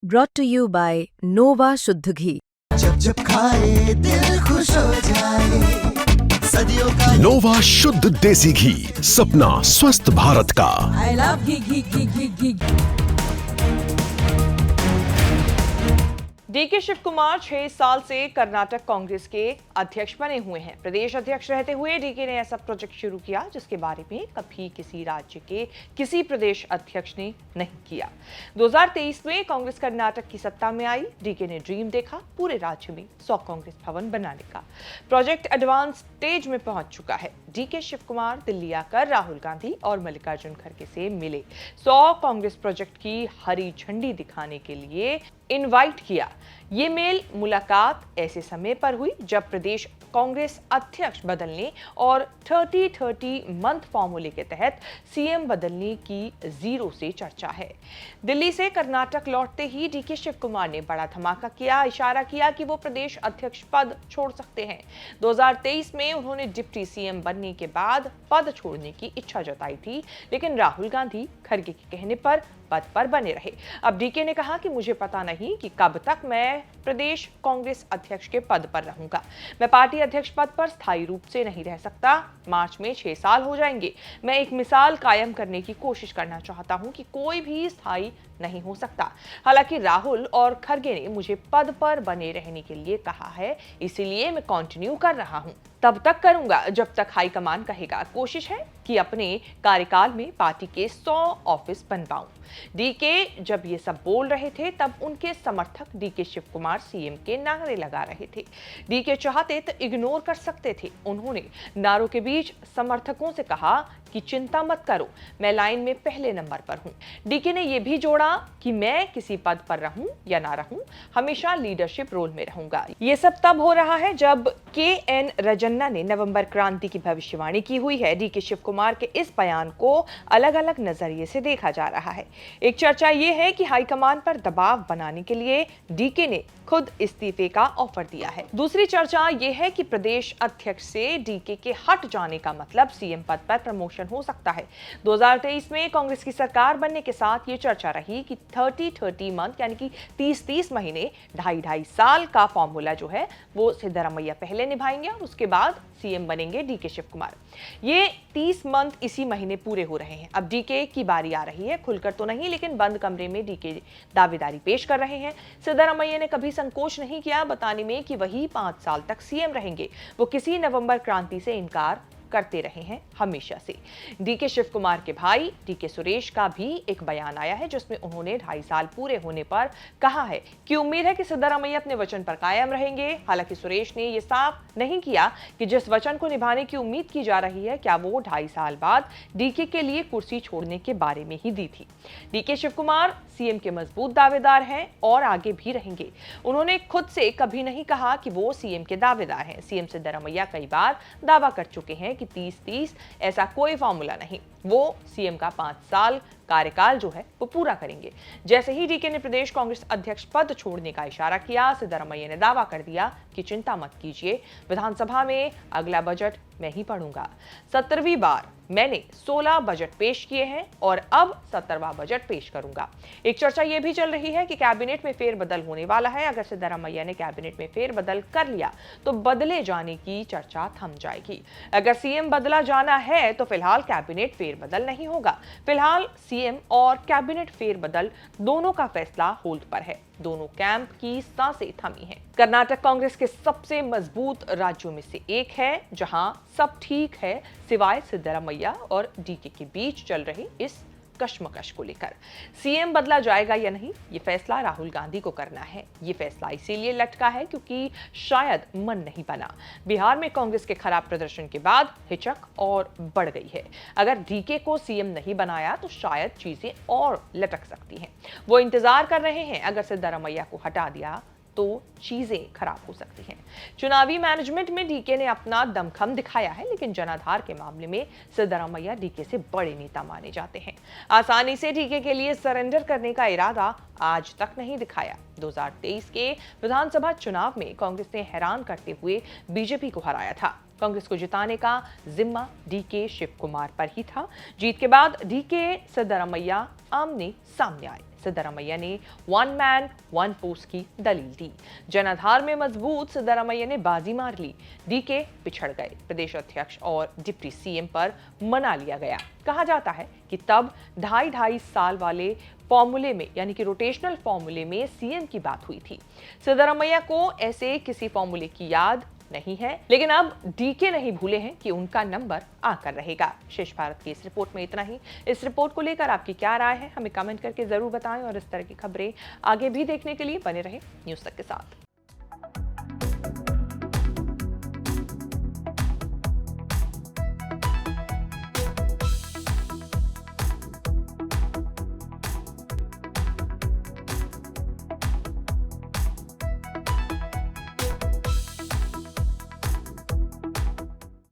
brought to you by Nova शुद्ध घी। जब जब खाए दिल खुश हो जाए, सदियों का नोवा शुद्ध देसी घी, सपना स्वस्थ भारत का। I love ghee. DK Shiva Kumar 6 साल से कर्नाटक कांग्रेस के अध्यक्ष बने हुए हैं। प्रदेश अध्यक्ष रहते हुए डीके ने ऐसा प्रोजेक्ट शुरू किया जिसके बारे में कभी किसी राज्य के किसी प्रदेश अध्यक्ष ने नहीं किया। 2023 में कांग्रेस कर्नाटक की सत्ता में आई। डीके ने ड्रीम देखा पूरे राज्य में 100 कांग्रेस भवन बनाने का। प्रोजेक्ट एडवांस स्टेज में पहुंच चुका है। डीके शिव कुमार दिल्ली आकर राहुल गांधी और मल्लिकार्जुन खड़गे से मिले। 100 कांग्रेस प्रोजेक्ट की हरी झंडी दिखाने के लिए इनवाइट किया। ये मेल मुलाकात ऐसे समय पर हुई जब प्रदेश कांग्रेस अध्यक्ष बदलने और 30-30 मंथ फॉर्मूले के तहत सीएम बदलने की जीरो से चर्चा है। दिल्ली से कर्नाटक लौटते ही डीके शिव कुमार ने बड़ा धमाका किया, इशारा किया कि वो प्रदेश अध्यक्ष पद छोड़ सकते हैं। 2023 में उन्होंने डिप्टी सीएम बनने के बाद पद छोड़ने की इच्छा जताई थी, लेकिन राहुल गांधी खड़गे के कहने पर पद पर बने रहे। अब डीके ने कहा कि मुझे पता नहीं कि कब तक मैं प्रदेश कांग्रेस अध्यक्ष के पद पर रहूंगा। मैं पार्टी अध्यक्ष पद पर स्थायी रूप से नहीं रह सकता। मार्च में 6 साल हो जाएंगे। मैं एक मिसाल कायम करने की कोशिश करना चाहता हूं कि कोई भी स्थायी नहीं हो सकता। हालांकि राहुल और खड़गे ने मुझे पद पर बने रहने के लिए कहा है, इसीलिए मैं कंटिन्यू कर रहा हूं। तब तक करूंगा जब तक हाईकमान कहेगा। कोशिश है कि अपने कार्यकाल में पार्टी के 100 ऑफिस बनवाऊं। डीके जब ये सब बोल रहे थे तब उनके समर्थक डीके शिव कुमार सीएम के नारे लगा रहे थे। डीके चाहते तो इग्नोर कर सकते थे। उन्होंने नारों के बीच समर्थकों से कहा कि चिंता मत करो, मैं लाइन में पहले नंबर पर हूं। डीके ने यह भी जोड़ा कि मैं किसी पद पर रहूं या ना रहूं, हमेशा लीडरशिप रोल में रहूंगा। ये सब तब हो रहा है जब के.एन. रजन्ना ने नवंबर क्रांति की भविष्यवाणी की हुई है। डीके शिव कुमार के इस बयान को अलग अलग नजरिए से देखा जा रहा है। एक चर्चा ये है कि हाईकमान पर दबाव बनाने के लिए डीके ने खुद इस्तीफे का ऑफर दिया है। दूसरी चर्चा ये है कि प्रदेश अध्यक्ष से डीके के हट जाने का मतलब सीएम पद पर प्रमोशन हो सकता है। 2023 में कांग्रेस की सरकार बनने के साथ ये चर्चा रही कि 30-30 मंथ यानी कि 30-30 महीने 2.5 साल का फॉर्मूला जो है वो सिद्धरामैया पहले निभाएंगे और उसके बाद सीएम बनेंगे डीके शिव कुमार। ये 30 मंथ इसी महीने पूरे हो रहे हैं। अब डीके की बारी आ रही है। खुलकर तो नहीं, लेकिन बंद कमरे में डीके दावेदारी पेश कर रहे हैं। सिद्धरामैया ने कभी संकोच नहीं किया बताने में कि वही 5 साल तक सीएम रहेंगे। वो किसी नवंबर क्रांति से इनकार करते रहे हैं हमेशा से। डीके शिव कुमार के भाई डीके सुरेश का भी एक बयान आया है जिसमें उन्होंने 2.5 साल पूरे होने पर कहा है कि उम्मीद है कि सिद्धरामैया अपने वचन पर कायम रहेंगे। हालांकि सुरेश ने यह साफ नहीं किया कि जिस वचन को निभाने की उम्मीद की जा रही है क्या वो 2.5 साल बाद डीके के लिए कुर्सी छोड़ने के बारे में ही दी थी। डीके शिव कुमार सीएम के मजबूत दावेदार हैं और आगे भी रहेंगे। उन्होंने खुद से कभी नहीं कहा कि वो सीएम के दावेदार हैं। सीएम सिद्धरामैया कई बार दावा कर चुके हैं कि 30-30 ऐसा कोई फॉर्मूला नहीं, वो सीएम का 5 साल कार्यकाल जो है वो पूरा करेंगे। जैसे ही डीके ने प्रदेश कांग्रेस अध्यक्ष पद छोड़ने का इशारा किया, सिद्धरामैया ने दावा कर दिया कि चिंता मत कीजिए, विधानसभा में अगला बजट मैं ही पढ़ूंगा। 17वीं बार मैंने 16 बजट पेश किए हैं और अब 17वां बजट पेश करूंगा। एक चर्चा यह भी चल रही है कि कैबिनेट में फेरबदल होने वाला है। अगर सिद्धरामैया ने कैबिनेट में फेरबदल कर लिया तो बदले जाने की चर्चा थम जाएगी। अगर सीएम बदला जाना है तो फिलहाल कैबिनेट फेरबदल नहीं होगा। फिलहाल सीएम और कैबिनेट फेरबदल दोनों का फैसला होल्ड पर है। दोनों कैंप की सांसें थमी हैं। कर्नाटक कांग्रेस के सबसे मजबूत राज्यों में से एक है जहां सब ठीक है सिवाय सिद्धरामैया और डीके के बीच चल रहे इस कश्मकश को लेकर। सीएम बदला जाएगा या नहीं, ये फैसला राहुल गांधी को करना है। ये फैसला इसीलिए लटका है क्योंकि शायद मन नहीं बना। बिहार में कांग्रेस के खराब प्रदर्शन के बाद हिचक और बढ़ गई है। अगर डीके को सीएम नहीं बनाया तो शायद चीजें और लटक सकती हैं। वो इंतजार कर रहे हैं, अगर सिद्धरामैया को हटा दिया तो चीजें खराब हो सकती हैं। चुनावी मैनेजमेंट में डीके ने अपना दमखम दिखाया है, लेकिन जनाधार के मामले में सिद्धरामैया डीके से बड़े नेता माने जाते हैं। आसानी से डीके के लिए सरेंडर करने का इरादा आज तक नहीं दिखाया। 2023 के विधानसभा चुनाव में कांग्रेस ने हैरान करते हुए बीजेपी को हराया था। कांग्रेस को जिताने का जिम्मा डीके शिव कुमार पर ही था। जीत के बाद डीके सिद्धरामैया आमने सामने आए। सिद्धरामैया ने वन मैन वन पोस्ट की दलील दी। जनाधार में मजबूत सिद्धरामैया ने बाजी मार ली। डीके पिछड़ गए। प्रदेश अध्यक्ष और डिप्टी सीएम पर मना लिया गया। कहा जाता है कि तब 2.5 साल वाले फॉर्मूले में यानी कि रोटेशनल फॉर्मूले में सीएम की बात हुई थी। सिद्धरामैया को ऐसे किसी फॉर्मूले की याद नहीं है, लेकिन अब डीके नहीं भूले हैं कि उनका नंबर आकर रहेगा। शेष भारत की इस रिपोर्ट में इतना ही। इस रिपोर्ट को लेकर आपकी क्या राय है, हमें कमेंट करके जरूर बताएं और इस तरह की खबरें आगे भी देखने के लिए बने रहें न्यूज़ तक के साथ।